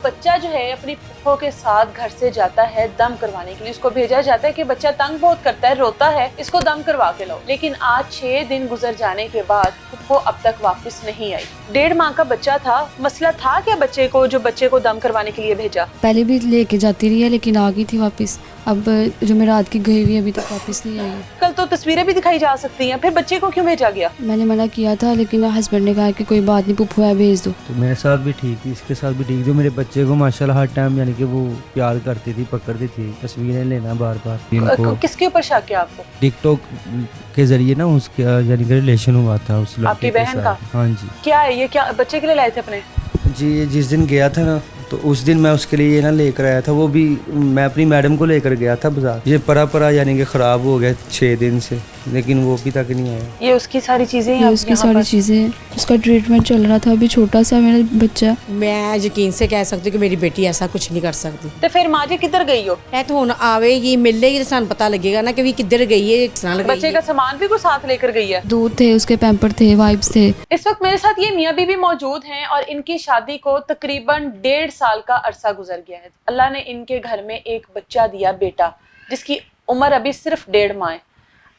बच्चा जो है अपनी फुफ्फो के साथ घर से जाता है दम करवाने के लिए। उसको भेजा जाता है कि बच्चा तंग बहुत करता है, रोता है, इसको दम करवा के लाओ। लेकिन आज 6 दिन गुजर जाने के बाद फुफ्फो अब तक वापस नहीं आई। 1.5 माह का बच्चा था। मसला था क्या बच्चे को, जो बच्चे को दम करवाने के लिए भेजा? पहले भी लेके जाती रही है लेकिन आ गई थी वापस। अब जो मैं रात की गई हुई अभी तक वापस नहीं आई। कल तो तस्वीरें भी दिखाई जा सकती हैं, फिर बच्चे को क्यों भेजा गया? मैंने मना किया था लेकिन हस्बैंड ने कहा कि कोई बात नहीं, पुप्पू है भेज दो। तो मेरे साथ भी ठीक थी, इसके साथ भी ठीक थी। मेरे बच्चे को माशाल्लाह हर टाइम यानी कि वो प्यार करती थी, पकड़ती थी, तस्वीरें लेना बार बार। इनको किसके ऊपर शक है आपको? टिकटॉक के जरिए ना उसके यानी कि रिलेशन हुआ था उस लड़के आपकी के बहन का? साथ। हाँ जी। क्या है ये, क्या बच्चे के लिए लाए थे अपने? जी, ये जिस दिन गया था ना तो उस दिन मैं उसके लिए ये ना लेकर आया था, वो भी मैं अपनी मैडम को लेकर गया था बाजार। ये परा यानी कि ख़राब हो गया 6 दिन से, लेकिन वो अभी तक नहीं आया। ये उसकी सारी चीजें हैं, ये उसकी सारी चीज़ें, उसका ट्रीटमेंट चल रहा था। अभी छोटा सा मेरा बच्चा। मैं यकीन से कह सकती हूँ कि मेरी बेटी ऐसा कुछ नहीं कर सकती। तो फिर माँ जी किधर गई हो? ਇਹ तो ਹੁਣ ਆਵੇਗੀ ਮਿਲੇਗੀ तो ਸਾਨੂੰ पता लगेगा ना कि भी किधर गई है, किस तरह गई बच्चे है। का सामान भी कोई साथ लेकर गई है? दूध थे उसके, पैम्पर थे, वाइप्स थे। इस वक्त मेरे साथ ये मियाँ बीवी मौजूद हैं और इनकी शादी को तकरीबन 1.5 साल का अरसा गुजर गया है। अल्लाह ने इनके घर में एक बच्चा दिया, बेटा, जिसकी उम्र अभी सिर्फ 1.5 माह है।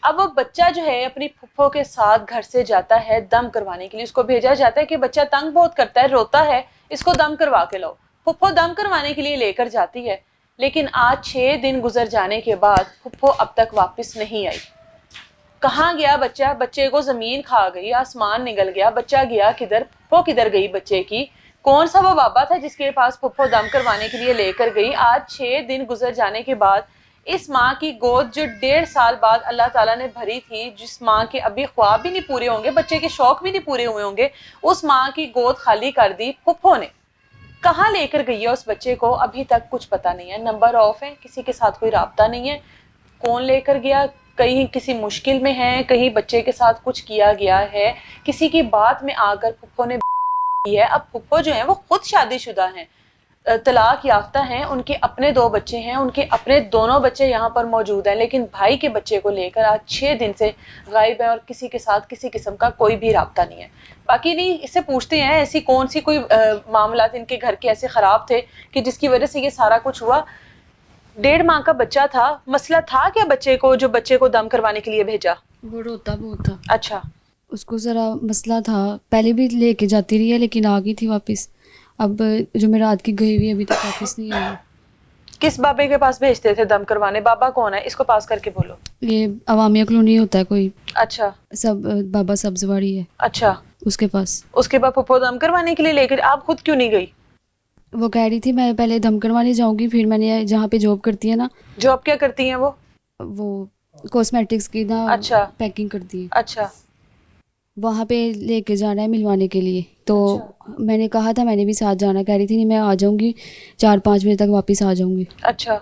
अब वो बच्चा जो है अपनी फुफ्फो के साथ घर से जाता है दम करवाने के लिए। उसको भेजा जाता है कि बच्चा तंग बहुत करता है, रोता है, इसको दम करवा के लाओ। फुफ्फो दम करवाने के लिए लेकर जाती है, लेकिन आज 6 दिन गुजर जाने के बाद फुफ्फो अब तक वापस नहीं आई। कहाँ गया बच्चा? बच्चे को जमीन खा गई, आसमान निगल गया, बच्चा गया किधर? फुफ्फो किधर गई बच्चे की? कौन सा वो बाबा था जिसके पास फुफ्फो दम करवाने के लिए लेकर गई? आज 6 दिन गुजर जाने के बाद इस माँ की गोद जो 1.5 साल बाद अल्लाह ताला ने भरी थी, जिस माँ के अभी ख्वाब भी नहीं पूरे होंगे, बच्चे के शौक भी नहीं पूरे हुए होंगे, उस माँ की गोद खाली कर दी फुफ्फो ने। कहाँ लेकर गई है उस बच्चे को अभी तक कुछ पता नहीं है। नंबर ऑफ है, किसी के साथ कोई राब्ता नहीं है। कौन लेकर गया? कहीं किसी मुश्किल में है, कहीं बच्चे के साथ कुछ किया गया है, किसी की बात में आकर फुफ्फो ने की है। अब फुफ्फो जो है वो खुद शादीशुदा हैं, तलाक याफ्ता हैं, उनके अपने 2 बच्चे हैं, उनके अपने दोनों बच्चे यहाँ पर मौजूद हैं, लेकिन भाई के बच्चे को लेकर आज 6 दिन से गायब है और किसी के साथ किसी किस्म का कोई भी राब्ता नहीं है। बाकी नहीं, इससे पूछते हैं ऐसी कौन सी कोई मामलात इनके घर के ऐसे ख़राब थे कि जिसकी वजह से ये सारा कुछ हुआ। 1.5 माह का बच्चा था। मसला था क्या बच्चे को, जो बच्चे को दम करवाने के लिए भेजा? वो रोता बहुत था। अच्छा, उसको ज़रा मसला था। पहले भी लेके जाती रही है लेकिन आ गई थी वापस। अब जो मैं रात की गई हुई अभी तक वापस नहीं आई। किस बाबे के पास भेजते थे दम करवाने? बाबा कौन है? इसको पास करके बोलो। ये अवामिया कॉलोनी होता है कोई, अच्छा सब बाबा सब्जवाड़ी है, अच्छा। उसके पास। उसके बाद फुफ्फो दम करवाने के लिए लेकर आप खुद क्यों नहीं गई? वो कह रही थी मैं पहले दम करवाने जाऊंगी, फिर मैंने जहाँ पे जॉब करती है ना, जॉब क्या करती हैं वो कॉस्मेटिक्स की ना अच्छा पैकिंग करती है, अच्छा वहाँ पे लेके जाना है मिलवाने के लिए। तो मैंने कहा था मैंने भी साथ जाना, कह रही थी नहीं मैं आ जाऊंगी 4-5 बजे तक वापस आ जाऊंगी। अच्छा।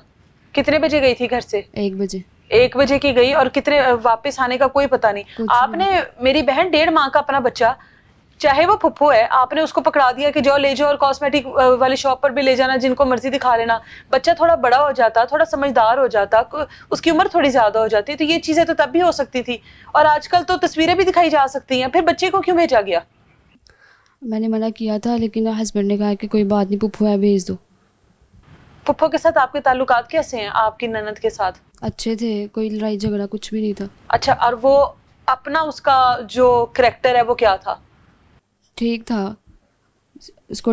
कितने बजे गई थी घर से? 1 बजे। 1 बजे की गई और कितने वापस आने का कोई पता नहीं। कुछ आपने, मेरी बहन 1.5 माह का अपना बच्चा, चाहे वो फुफ्फो है, आपने उसको पकड़ा दिया कि जाओ ले जाओ और कॉस्मेटिक वाली शॉप पर भी ले जाना, जिनको मर्जी दिखा लेना। बच्चा थोड़ा बड़ा हो जाता, थोड़ा समझदार हो जाता, उसकी उम्र थोड़ी ज्यादा हो जाती, तो ये चीजें तो तब भी हो सकती थी। और आजकल तो तस्वीरें भी दिखाई जा सकती हैं, फिर बच्चे को क्यों भेजा गया? मैंने मना किया था लेकिन हस्बैंड ने कहा कि कोई बात नहीं, पुप्पू है भेज दो। फुफ्फो के साथ आपके ताल्लुकात कैसे हैं, आपकी ननद के साथ? अच्छे थे, कोई लड़ाई झगड़ा कुछ भी नहीं था। अच्छा, और वो अपना उसका जो करैक्टर है वो क्या था? ठीक था। उसको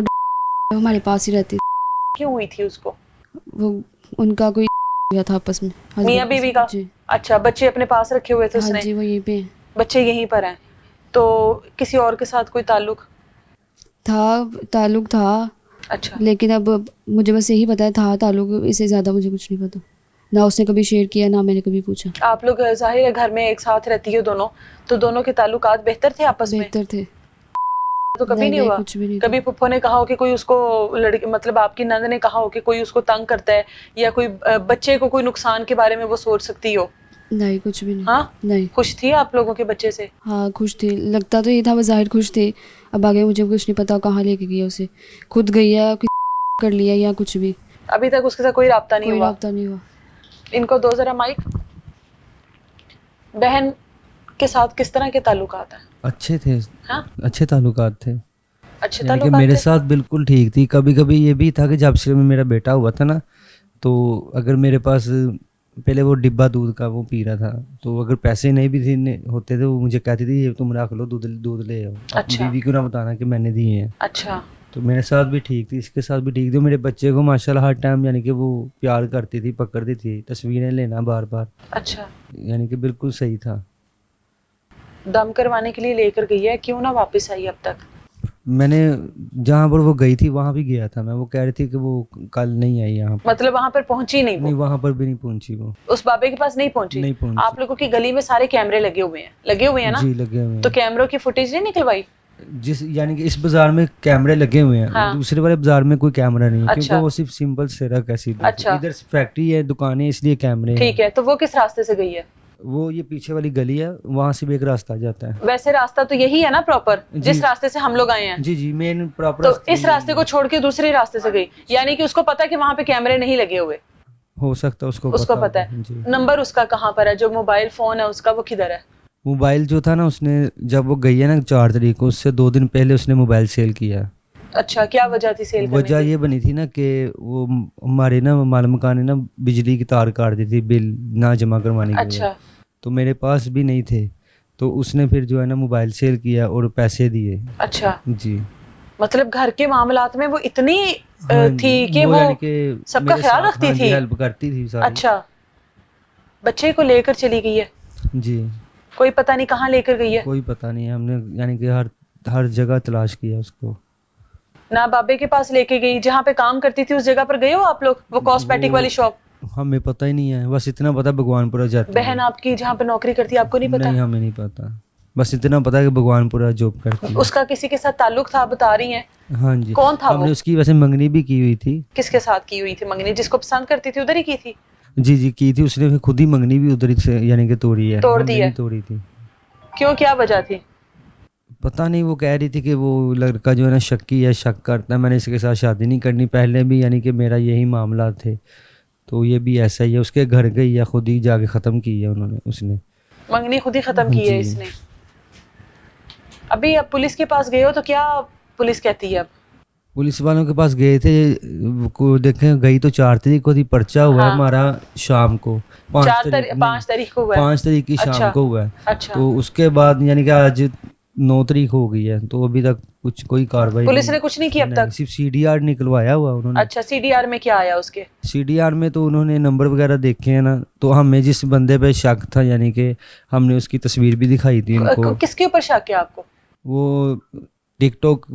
हमारे पास ही रहती। क्यों हुई थी उसको? वो उनका कोई हुआ था आपस में, husband मियाँ बीवी का? जी। अच्छा, बच्चे अपने पास रखे हुए थे हाँ उसने? जी, वो यहीं पे हैं। बच्चे यहीं पर हैं, तो किसी और के साथ कोई ताल्लुक? ताल्लुक था, अच्छा लेकिन अब मुझे बस यही पता है था ताल्लुक, इससे ज़्यादा मुझे कुछ नहीं पता। ना उसने कभी शेयर किया ना मैंने कभी पूछा। आप लोग जाहिर है घर में एक साथ रहती हो दोनों, तो दोनों के ताल्लुकात बेहतर थे आपस में? बेहतर थे। तो कभी नहीं हुआ? कुछ भी नहीं कभी फुफ्फो ने कहा हो कि कोई उसको लड़की, मतलब आपकी नंद ने कहा हो कि कोई उसको तंग करता है, या कोई बच्चे को कोई नुकसान के बारे में वो सोच सकती हो? नहीं, कुछ भी नहीं। हाँ, नहीं। खुश थी आप लोगों के बच्चे से? हाँ खुश थी, लगता तो ये था, बाहर खुश थे। अब आगे मुझे कुछ नहीं पता कहाँ लेके गया उसे, खुद गई है कर लिया या कुछ भी। अभी तक उसके साथ कोई राब्ता नहीं कोई हुआ? राब्ता नहीं हुआ। इनको दो जरा माइक। बहन के साथ किस तरह के ताल्लुकात हैं? अच्छे थे। हाँ? अच्छे ताल्लुकात थे। अच्छे यानी कि ताल्लुकात मेरे थे? साथ बिल्कुल ठीक थी। कभी कभी ये भी था कि जब से मेरा बेटा हुआ था ना, तो अगर मेरे पास पहले वो डिब्बा दूध का वो पी रहा था, तो अगर पैसे नहीं भी होते थे, वो मुझे कहती थी ये तुम रख लो, दूध दूध ले आओ, अपनी अच्छा। बीवी को ना बताना कि मैंने दिए हैं। अच्छा। तो मेरे साथ भी ठीक थी, इसके साथ भी ठीक थी। मेरे बच्चे को माशाल्लाह हर टाइम यानी कि वो प्यार करती थी, पकड़ती थी, तस्वीरें लेना बार बार, अच्छा। यानी कि बिल्कुल सही था। दम करवाने के लिए लेकर गई है, क्यों ना वापस आई अब तक? मैंने जहाँ पर वो गई थी वहाँ भी गया था मैं, वो कह रही थी कि वो कल नहीं आई यहाँ पर। मतलब वहां पर पहुंची नहीं नहीं, वो? वहाँ पर भी नहीं पहुंची वो, उस बाबे के पास नहीं पहुंची? नहीं पहुंची। आप लोगों की गली में सारे कैमरे लगे हुए हैं ना? जी लगे हुए तो हैं। कैमरों की फुटेज नहीं निकलवाई? जिस यानी कि इस बाजार में कैमरे लगे हुए हैं, हाँ। दूसरे वाले बाजार में कोई कैमरा नहीं है, अच्छा। क्योंकि वो सिर्फ सिंपल सड़क है सीधी। अच्छा। इधर फैक्ट्री है, दुकानें, इसलिए कैमरे हैं। ठीक है, तो वो किस रास्ते से गई है? वो ये पीछे वाली गली है, वहाँ से भी एक रास्ता जाता है। वैसे रास्ता तो यही है ना प्रॉपर, जी। जिस रास्ते से हम लोग आए हैं? जी जी, मेन प्रॉपर। तो इस रास्ते को छोड़ के दूसरे रास्ते से गई, यानी कि उसको पता है कि वहां पे कैमरे नहीं लगे हुए? हो सकता है उसको पता होगा। है। जी। नंबर उसका कहाँ पर है? जो मोबाइल फोन है उसका, वो किधर है? मोबाइल जो था ना, उसने जब वो गई है ना 4 तारीख को, उससे 2 दिन पहले उसने मोबाइल सेल किया। अच्छा, क्या वजह थी सेल करने वजह की? ये बनी थी ना कि वो हमारे ना माल मकान ने ना बिजली की तार काट दी थी बिल ना जमा करवाने की वजह। अच्छा। तो मेरे पास भी नहीं थे, तो उसने फिर जो है ना मोबाइल सेल किया और पैसे दिए। अच्छा, जी। मतलब घर के मामलात में वो इतनी हाँ थी जी, कि वो वो यानी कि सबका मेरे ख्याल साथ, रखती हाँ जी, थी? हेल्प करती थी सारी। अच्छा, बच्चे को लेकर चली गई है? जी। कोई पता नहीं कहाँ लेकर गई है? कोई पता नहीं है, हमने यानी कि हर हर जगह तलाश किया उसको। ना बाबे के पास लेके गई, जहाँ पे काम करती थी उस जगह पर गए हो आप लोग? वो कॉस्मेटिक वाली शॉप? हमें पता ही नहीं है, बस इतना पता भगवानपुरा जाती है। बहन आपकी जहाँ पे नौकरी करती है, आपको नहीं पता? नहीं, हमें नहीं पता, बस इतना पता है कि भगवानपुरा जॉब करती है। उसका किसी के साथ ताल्लुक था, बता रही हैं? हाँ जी। कौन था हमने वो? उसकी वैसे मंगनी भी की हुई थी। किसके साथ की हुई थी मंगनी? जिसको पसंद करती थी उधर ही की थी? जी जी, की थी उसने, फिर खुद ही मंगनी भी उधर ही से यानी कि तोड़ी है। तोड़ हमने दी है? नहीं तोड़ी थी। क्यों, क्या वजह थी? पता नहीं, वो कह रही थी कि वो लड़का जो है ना शक्की है, शक करता है, मैंने इसके साथ शादी नहीं करनी। पहले भी यानी कि मेरा यही मामला थे, तो ये भी ऐसा ही है। उसके घर गई है, खुद ही जाके ख़त्म की है उन्होंने, उसने मंगनी खुद ही खत्म की है जी। इसने? अभी अब पुलिस के पास गए हो तो क्या पुलिस कहती है अब? पुलिस वालों के पास गए थे, को देखें गई तो 4 तारीख को थी, पर्चा हुआ है हाँ। हमारा शाम को 5 तारीख को हुआ है? 5 तारीख की अच्छा। शाम को हुआ है। अच्छा। तो उसके बाद यानी कि आज 9 तारीख हो गई है, तो अभी तक कुछ कोई कार्रवाई पुलिस ने कुछ नहीं किया अब तक? सिर्फ सीडीआर निकलवाया हुआ उन्होंने। अच्छा, सीडीआर में क्या आया उसके? सीडीआर में तो उन्होंने नंबर वगैरह देखे हैं ना, तो हमें जिस बंदे पे शक था, यानी कि हमने उसकी तस्वीर भी दिखाई थी उनको। किसके ऊपर शक है आपको? वो टिकटॉक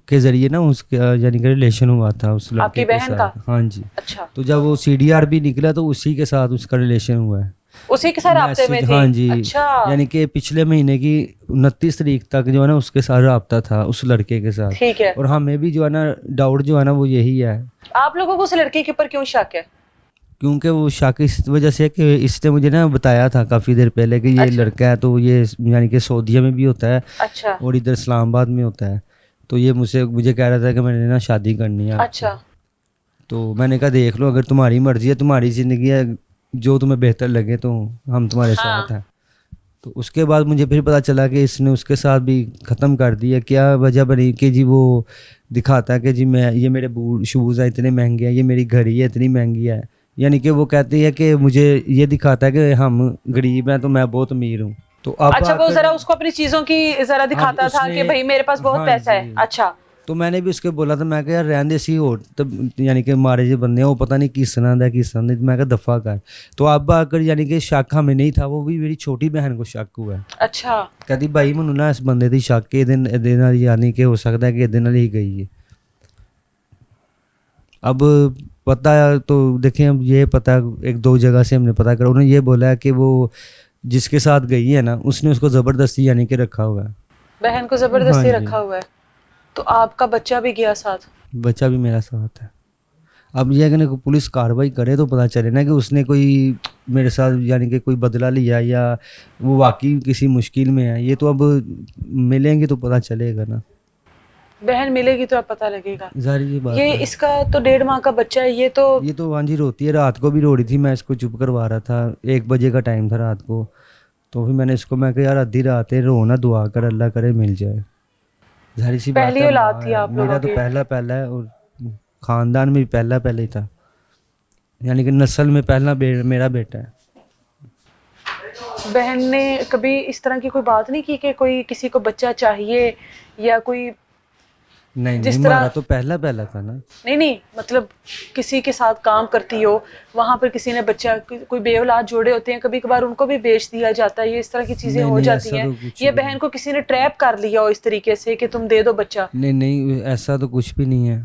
के जरिए ना उसके यानी कि रिलेशन हुआ था उस लड़के आपकी के बहन साथ। का? हाँ जी। अच्छा, तो जब वो सीडीआर भी निकला तो उसी के साथ उसका रिलेशन हुआ है। उसी के साथ राब्ते में मैसेज, थे? हाँ जी। अच्छा। यानी कि पिछले महीने की 29 तारीख तक जो है ना उसके साथ राब्ता था उस लड़के के साथ। ठीक है। और हमें भी जो है ना डाउट जो है ना वो यही है, आप लोगों को उस लड़के के ऊपर क्यों शक है? क्योंकि वो शक इस वजह से है कि इसने मुझे ना बताया था काफ़ी देर पहले कि ये अच्छा। लड़का है, तो ये यानी कि सऊदीया में भी होता है अच्छा। और इधर इस्लामाबाद में होता है। तो ये मुझे कह रहा था कि मैंने ना शादी करनी है आपसे। अच्छा। तो मैंने कहा देख लो, अगर तुम्हारी मर्जी है, तुम्हारी ज़िंदगी है, जो तुम्हें बेहतर लगे तो हम तुम्हारे हाँ। साथ हैं। तो उसके बाद मुझे फिर पता चला कि इसने उसके साथ भी ख़त्म कर दिया। क्या वजह बनी कि जी वो दिखाता है कि जी मैं, ये मेरे बूट शूज़ है इतने महंगे हैं, ये मेरी घड़ी है इतनी महंगी है। यानी कि वो कहती है कि मुझे ये दिखाता है कि हम गरीब हैं तो मैं बहुत अमीर हूँ। तो अब अच्छा, वो जरा उसको अपनी चीजों की जरा दिखाता था कि उसने- भाई मेरे पास बहुत हाँ पैसा है। जी। अच्छा। तो मैंने भी उसके बोला था, मैं कहा यार रहने दे सी हो, तब यानी कि हमारे जो बंदे हैं वो पता नहीं किस तरह किस तरह, मैं कहा दफ़ा कर। तो अब आकर यानी कि शक हमें नहीं था, वो भी मेरी छोटी बहन को शक हुआ है। अच्छा। कहती भाई मैनू ना इस बंदे दी शक के दिन यानी कि हो सकता है कि दिन ही गई है। अब पता तो देखें, अब ये पता 1-2 जगह से हमने पता करा, उन्होंने ये बोला है कि वो जिसके साथ गई है ना उसने उसको ज़बरदस्ती यानी कि रखा हुआ है। बहन को जबरदस्ती हाँ जी। रखा हुआ है? तो आपका बच्चा भी गया साथ? बच्चा भी मेरा साथ है। अब यह कि पुलिस कार्रवाई करे तो पता चले ना कि उसने कोई मेरे साथ यानी कि कोई बदला लिया या वो वाकई किसी मुश्किल में है। ये तो अब मिलेंगे तो पता चलेगा ना, बहन मिलेगी तो अब पता लगेगा। जाहिर सी बात ये है। इसका तो 1.5 माह का बच्चा है, ये तो हाँ जी रोती है, रात को भी रो रही थी, मैं इसको चुप करवा रहा था। 1 बजे का टाइम था रात को, तो फिर मैंने इसको मैं कहा यार आधी रात है, रो ना, दुआ कर, अल्लाह करे मिल जाए। जाहिर सी बात पहली है, औलाद माँ थी है। आप लोगों मेरा तो की। पहला है और ख़ानदान में भी पहला ही था, यानी कि नस्ल में पहला मेरा बेटा है। बहन ने कभी इस तरह की कोई बात नहीं की कि कोई किसी को बच्चा चाहिए, या कोई नहीं, जिस हमारा तरह, तो पहला था ना। नहीं मतलब किसी के साथ काम करती हो, वहां पर किसी ने बच्चा, कोई बेऔलाद जोड़े होते हैं, कभी कभार उनको भी बेच दिया जाता है, ये इस तरह की चीजें नहीं हो नहीं, जाती ऐसा हैं। तो कुछ ये भी बहन नहीं। को किसी ने ट्रैप कर लिया हो इस तरीके से कि तुम दे दो बच्चा, नहीं, ऐसा तो कुछ भी नहीं है।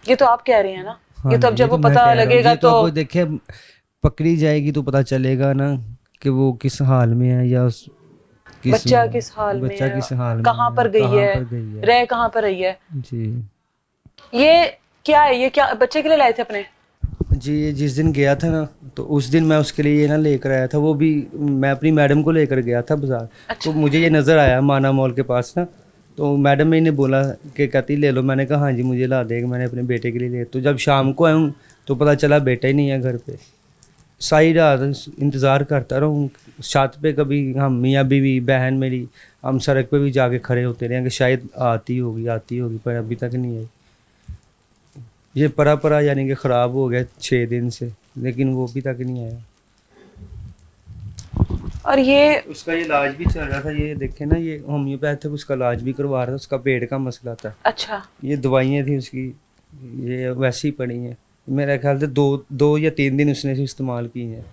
ये तो आप कह रही हैं ना। हाँ ये तो जी, अब ये जब वो तो मैं पता कह रहा हूँ, लगेगा ये तो तो। अब देखिए पकड़ी जाएगी तो पता चलेगा ना कि वो किस हाल में है, या किस बच्चा किस हाल में बच्चा है, किस हाल में कहाँ पर है, गई कहाँ है, पर गई है। रह कहाँ पर रही है। जी ये क्या है, ये क्या बच्चे के लिए लाए थे अपने? जी, ये जिस दिन गया था ना, तो उस दिन मैं उसके लिए ये ना लेकर आया था, वो भी मैं अपनी मैडम को लेकर गया था बाजार। अच्छा। तो मुझे ये नज़र आया माना मॉल के पास ना, तो मैडम ने इन्हें बोला कि कहती ले लो। मैंने कहा हाँ जी मुझे ला देगा, मैंने अपने बेटे के लिए ले। तो जब शाम को आया हूँ तो पता चला बेटा ही नहीं है घर पे। सारी रात इंतज़ार करता रहा हूँ छत पे, कभी हम मियाँ बीवी बहन मेरी हम सड़क पे भी जाके खड़े होते रहे कि शायद आती होगी, पर अभी तक नहीं आई। ये परा यानी कि ख़राब हो गया 6 दिन से, लेकिन वो अभी तक नहीं आया। और ये उसका ये इलाज भी चल रहा था, ये देखे ना, ये होम्योपैथिक उसका इलाज भी करवा रहा था, उसका पेट का मसला था। अच्छा, ये दवाइयाँ थी उसकी, ये वैसे ही पड़ी हैं। मेरे ख्याल से दो या 3 दिन उसने इस्तेमाल की हैं।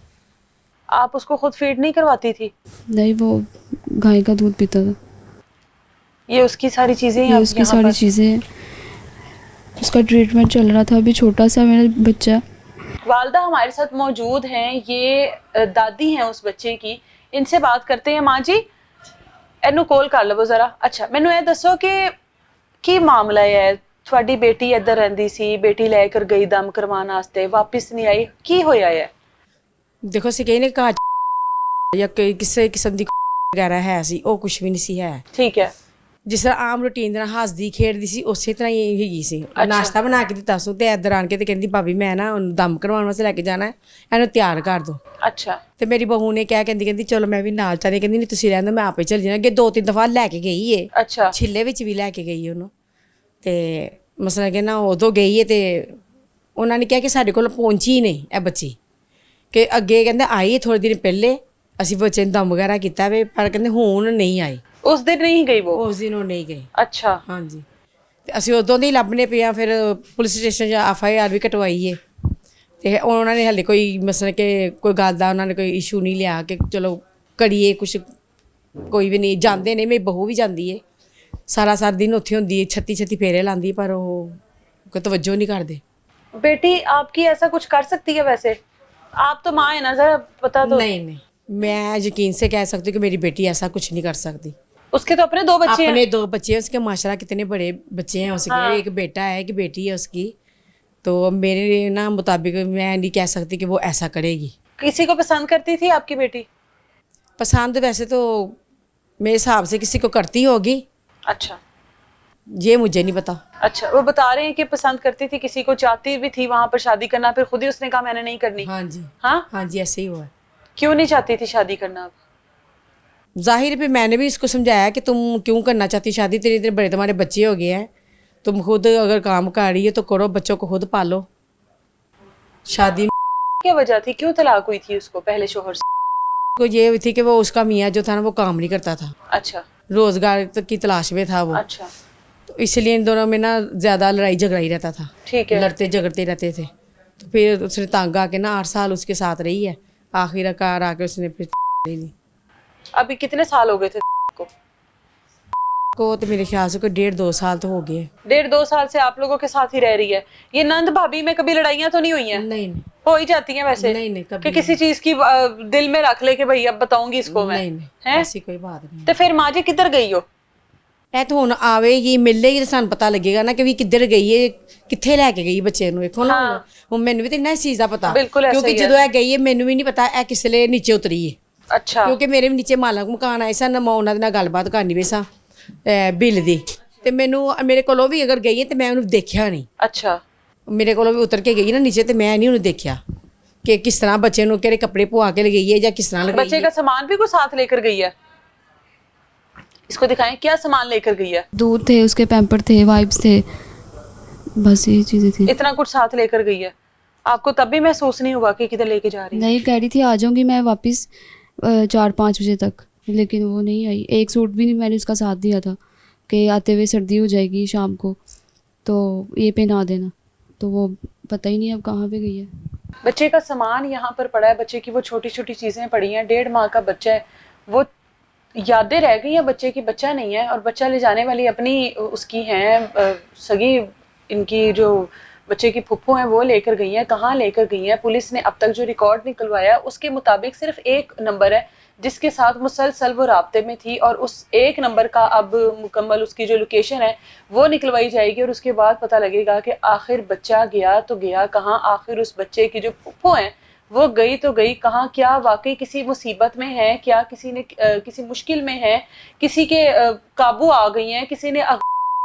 आप उसको खुद फीड नहीं करवाती थी? नहीं, वो गाय का दूध पीता था। ये उसकी सारी चीजें हैं ये अब उसकी यहाँ सारी पर। चीज़ें हैं। उसका ट्रीटमेंट चल रहा था। अभी छोटा सा मेरा बच्चा। वालदा हमारे साथ मौजूद हैं, ये दादी हैं उस बच्चे की। इनसे बात करते हैं। माँ जी एनू कॉल कर लवो जरा। अच्छा मैनू ये दसो कि की मामला है, ਤੁਹਾਡੀ बेटी इधर रहंदी सी, बेटी लेकर गई दम करवाने वास्ते, वापस नहीं आई, की होया है? ਦੇਖੋ ਅਸੀਂ ਕਹੀ ਨੇ ਘਰ ਜਾਂ ਕੋਈ ਕਿਸੇ ਕਿਸਮ ਦੀ ਵਗੈਰਾ ਹੈ ਸੀ, ਉਹ ਕੁਝ ਵੀ ਨਹੀਂ ਸੀ ਹੈ। ठीक है। ਜਿਸ ਤਰ੍ਹਾਂ ਆਮ ਰੂਟੀਨ ਦੇ ਨਾਲ ਹੱਸਦੀ ਖੇਡਦੀ ਸੀ ਉਸੇ ਤਰ੍ਹਾਂ ਹੀ ਹੈਗੀ ਸੀ। ਨਾਸ਼ਤਾ ਬਣਾ ਕੇ ਦਿੱਤਾ ਸੂ ਤੇ ਇੱਧਰ ਆਣ ਕੇ ਤੇ ਕਹਿੰਦੀ ਭਾਬੀ ਮੈਂ ਨਾ ਉਹਨੂੰ ਦਮ ਕਰਵਾਉਣ ਵਾਸਤੇ ਲੈ ਕੇ ਜਾਣਾ ਹੈ, ਇਹਨੂੰ ਤਿਆਰ ਕਰ ਦੋ। अच्छा ਤੇ ਮੇਰੀ ਬਹੂ ਨੇ ਕਿਹਾ, ਕਹਿੰਦੀ ਚਲੋ ਮੈਂ ਵੀ ਨਾਲ ਚੱਲੀ। ਕਹਿੰਦੀ ਨਹੀਂ ਤੁਸੀਂ ਰਹਿਣ ਦਿਓ, ਮੈਂ ਆਪੇ ਚੱਲ ਜਾਣਾ। ਅੱਗੇ 2-3 ਦਫਾ ਲੈ ਕੇ ਗਈ ਏ, अच्छा ਛਿੱਲੇ ਵਿੱਚ ਵੀ ਲੈ ਕੇ ਗਈ ਉਹਨੂੰ। ਤੇ ਮਸਲਾ ਕਿ ਨਾ ਉਦੋਂ ਗਈ ਏ ਤੇ ਉਹਨਾਂ ਨੇ ਕਿਹਾ ਕਿ ਸਾਡੇ ਕੋਲ ਪਹੁੰਚੀ ਨਹੀਂ ਇਹ ਬੱਚੀ, ਕਿ ਅੱਗੇ ਕਹਿੰਦੇ ਆਈ ਥੋੜੇ ਦਿਨ ਪਹਿਲੇ ਅਸੀਂ ਬੱਚੇ ਨੂੰ ਦਮ ਵਗੈਰਾ ਕੀਤਾ ਵੇ, ਪਰ ਕਹਿੰਦੇ ਹੁਣ ਨਹੀਂ ਆਈ। उस दिन नहीं गई वो? ਉਸ ਦਿਨ ਉਹ ਨਹੀਂ ਗਈ। अच्छा ਹਾਂਜੀ, ਤੇ ਅਸੀਂ ਉਦੋਂ ਦੇ ਹੀ ਲੱਭਣੇ ਪਏ ਆ। ਫਿਰ ਪੁਲਿਸ ਸਟੇਸ਼ਨ 'ਚ FIR ਵੀ ਕਟਵਾਈ ਏ ਤੇ ਉਹਨਾਂ ਨੇ ਹਾਲੇ ਕੋਈ ਮਸਲਾ ਕਿ ਕੋਈ ਗੱਲ ਦਾ ਉਹਨਾਂ ਨੇ ਕੋਈ ਇਸ਼ੂ ਨਹੀਂ ਲਿਆ ਕਿ ਚਲੋ ਕਰੀਏ ਕੁਛ। ਕੋਈ ਵੀ ਨਹੀਂ ਜਾਂਦੇ ਨੇ, ਮੇਰੀ ਬਹੂ ਵੀ ਜਾਂਦੀ ਏ, ਸਾਰਾ ਦਿਨ ਉੱਥੇ ਹੁੰਦੀ ਏ, 36 ਫੇਰੇ ਲਾਉਂਦੀ, ਪਰ ਉਹ ਕੋਈ ਤਵੱਜੋ ਨਹੀਂ ਕਰਦੇ। बेटी आपकी ऐसा कुछ कर सकती है वैसे? आप तो माँ है ना, जरा पता तो। नहीं, मैं यकीन से कह सकती हूँ कि मेरी बेटी ऐसा कुछ नहीं कर सकती। उसके तो अपने 2 बच्चे अपने हैं। 2 बच्चे हैं उसके, माशाल्लाह कितने बड़े बच्चे हैं उसके। हाँ। एक बेटा है, एक बेटी है उसकी। तो मेरे ना मुताबिक मैं नहीं कह सकती कि वो ऐसा करेगी। किसी को पसंद करती थी आपकी बेटी? पसंद वैसे तो मेरे हिसाब से किसी को करती होगी, अच्छा ये मुझे नहीं पता। अच्छा, वो बता रहे हैं कि पसंद करती थी, किसी को चाहती भी थी वहां पर शादी करना, फिर खुद ही उसने कहा मैंने नहीं करनी। हाँ जी, हाँ, हाँ जी, ऐसे ही हुआ है। क्यों नहीं चाहती थी शादी करना अब? जाहिर पे मैंने भी इसको समझाया कि तुम क्यों करना चाहती शादी, तेरे इतने बड़े तुम्हारे बच्चे हो गए हैं, तुम खुद अगर काम कर रही है तो करो, बच्चों को खुद पालो। शादी क्या वजह थी, क्यों तलाक हुई थी उसको पहले शोहर से? को ये हुई थी कि वो उसका मियाँ जो था ना वो काम नहीं करता था, अच्छा रोजगार की तलाश में था वो। अच्छा तो इसलिए इन दोनों में ना ज़्यादा लड़ाई झगड़ा ही रहता था, ठीक है। लड़ते झगड़ते रहते थे। तो फिर उसने तंग आके ना 8 साल उसके साथ रही है, आखिरकार आके उसने फिर ले ली। अभी कितने साल हो गए थे को तो मेरे ख्याल से कोई 1.5-2 साल तो हो गए। 1.5-2 साल से आप लोगों के साथ ही रह रही है। ये नंद भाभी में कभी लड़ाइयाँ तो नहीं हुई हैं? नहीं, हो ही जाती हैं वैसे? नहीं, कभी कि किसी चीज की दिल में रख ले कि भाई अब बताऊंगी इसको मैं। नहीं, हैं? ऐसी कोई बात नहीं। तो फिर माँ जी किधर गई हो? ਇਹ ਤਾਂ ਹੁਣ ਆਵੇਗੀ ਮਿਲੇਗੀ ਤਾਂ ਸਾਨੂੰ ਪਤਾ ਲੱਗੇਗਾ ਨਾ ਕਿ ਵੀ ਕਿੱਧਰ ਗਈ ਏ, ਕਿੱਥੇ ਲੈ ਕੇ ਗਈ ਬੱਚੇ ਨੂੰ। ਵੇਖੋ ਨਾ ਹੁਣ ਮੈਨੂੰ ਵੀ ਤਾਂ ਇੰਨਾ ਇਸ ਚੀਜ਼ ਦਾ ਪਤਾ, ਬਿਲਕੁਲ ਐਸਾ ਕਿਉਂਕਿ ਹੀ ਹੈ। ਜਦੋਂ ਇਹ ਗਈ ਏ ਮੈਨੂੰ ਵੀ ਨਹੀਂ ਪਤਾ ਇਹ ਕਿਸ ਲਈ ਨੀਚੇ ਉਤਰੀ ਏ। अच्छा ਕਿਉਂਕਿ ਮੇਰੇ ਵੀ ਨੀਚੇ ਮਾਲਕ ਮਕਾਨ ਆਏ ਸਨ, ਮੈਂ ਉਹਨਾਂ ਦੇ ਨਾਲ ਗੱਲਬਾਤ ਕਰਨੀ ਵੇ ਸਾਂ ਬਿੱਲ ਦੀ, ਤੇ ਮੈਨੂੰ ਮੇਰੇ ਕੋਲੋਂ ਵੀ ਅਗਰ ਗਈ ਏ ਤੇ ਮੈਂ ਉਹਨੂੰ ਦੇਖਿਆ ਨਹੀਂ। अच्छा ਮੇਰੇ ਕੋਲੋਂ ਵੀ ਉਤਰ ਕੇ ਗਈ ਨਾ ਨੀਚੇ ਤੇ ਮੈਂ ਨਹੀਂ ਉਹਨੂੰ ਦੇਖਿਆ ਕਿ ਕਿਸ ਤਰ੍ਹਾਂ ਬੱਚੇ ਨੂੰ ਕਿਹੜੇ ਕੱਪੜੇ ਪਵਾ ਕੇ ਲਗਾਈ ਏ ਜਾਂ ਕਿਸ ਤਰ੍ਹਾਂ ਲਗਾਈ बच्चे ਏ। का सामान भी कुछ साथ लेकर गई है? इसको दिखाएं, क्या सामान लेकर गई है? दूध थे, उसके पैम्पर थे, वाइप्स थे, बस ये चीज़ें थी। इतना कुछ साथ लेकर गई है, आपको तब भी महसूस नहीं हुआ कि किधर लेके जा रही है? नहीं, कह रही थी आ जाऊंगी मैं वापस 4-5 बजे तक, लेकिन वो नहीं आई। एक सूट भी नहीं मैंने उसका साथ दिया था कि आते हुए सर्दी हो जाएगी शाम को, तो ये पहना देना, तो वो पता ही नहीं अब कहाँ पे गई है। बच्चे का सामान यहाँ पर पड़ा है, बच्चे की वो छोटी छोटी चीज़ें पड़ी हैं, 1.5 माह का बच्चा है, वो यादें रह गई हैं बच्चे की, बच्चा नहीं है। और बच्चा ले जाने वाली अपनी उसकी हैं सगी, इनकी जो बच्चे की फुप्पू हैं वो लेकर गई हैं। कहाँ लेकर गई हैं? पुलिस ने अब तक जो रिकॉर्ड निकलवाया उसके मुताबिक सिर्फ एक नंबर है जिसके साथ मुसलसल वो राब्ते में थी, और उस एक नंबर का अब मुकम्मल उसकी जो लोकेशन है वो निकलवाई जाएगी, और उसके बाद पता लगेगा कि आखिर बच्चा गया तो गया कहाँ, आखिर उस बच्चे की जो फुप्पो हैं वो गई तो गई कहाँ, क्या वाकई किसी मुसीबत में है, क्या किसी ने किसी मुश्किल में है, किसी के काबू आ गई हैं, किसी ने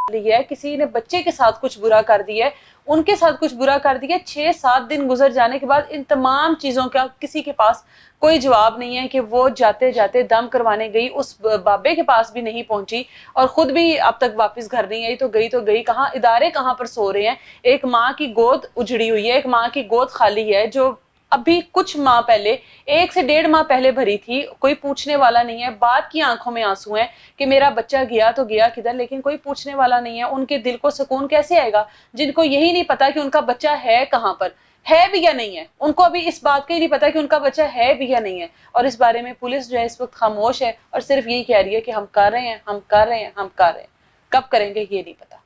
लिया है, किसी ने बच्चे के साथ कुछ बुरा कर दिया है, उनके साथ कुछ बुरा कर दिया। 6-7 दिन गुजर जाने के बाद इन तमाम चीज़ों का किसी के पास कोई जवाब नहीं है कि वो जाते जाते दम करवाने गई, उस बाबे के पास भी नहीं पहुंची और ख़ुद भी अब तक वापस घर नहीं आई। तो गई कहाँ, इदारे कहाँ पर सो रहे हैं। एक माँ की गोद उजड़ी हुई है, एक माँ की गोद खाली है जो अभी कुछ माह पहले, 1 से 1.5 माह पहले भरी थी। कोई पूछने वाला नहीं है, बात की आंखों में आंसू हैं कि मेरा बच्चा गया तो गया किधर, लेकिन कोई पूछने वाला नहीं है। उनके दिल को सुकून कैसे आएगा जिनको यही नहीं पता कि उनका बच्चा है कहाँ पर, है भी या नहीं है। उनको अभी इस बात का ही नहीं पता कि उनका बच्चा है भी या नहीं है, और इस बारे में पुलिस जो है इस वक्त खामोश है और सिर्फ यही कह रही है कि हम कर रहे हैं, हम कर रहे हैं, हम कर रहे हैं। कब करेंगे ये नहीं पता।